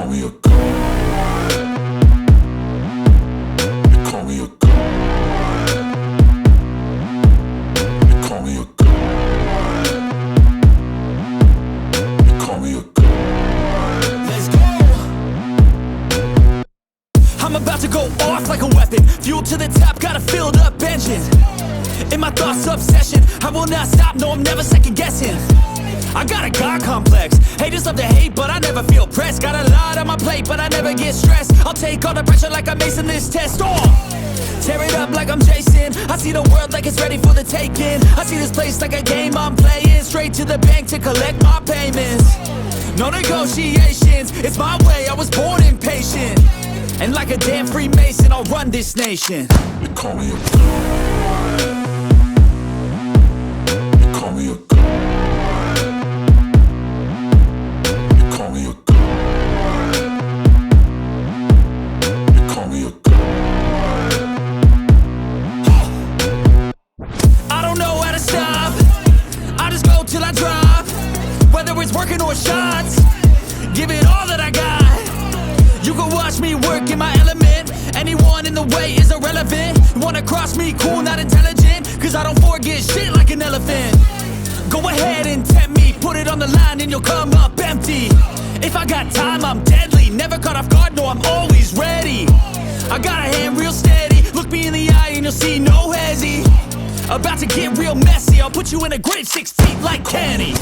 me a god. They call me a god. They call me a god. They call me a god. Let's go. I'm about to go off like a weapon. Fuel to the top, got a filled up engine. In my thoughts, obsession. I will not stop, no, I'm never second guessing. I got a God complex. Haters love to hate, but I never feel pressed. Got a lot on my plate, but I never get stressed. I'll take all the pressure like I'm acing this test. Tear it up like I'm Jason. I see the world like it's ready for the taking. I see this place like a game I'm playing. Straight to the bank to collect my payments. No negotiations, it's my way, I was born impatient. And like a damn Freemason, I'll run this nation. They call me a god. They call me a god. They call me a god. They call me a god. I don't know how to stop. I just go till I drop. Whether it's working or shots, give it all that I got. You can watch me work in my element. Anyone in the way is irrelevant. You wanna cross me, cool, not intelligent. Cause I don't forget shit like an elephant. Go ahead and tempt me, put it on the line and you'll come up empty. If I got time, I'm deadly. Never caught off guard, no, I'm always ready. I got a hand real steady. Look me in the eye and you'll see no hezzy. About to get real messy. I'll put you in a grave 6 feet like Kenny.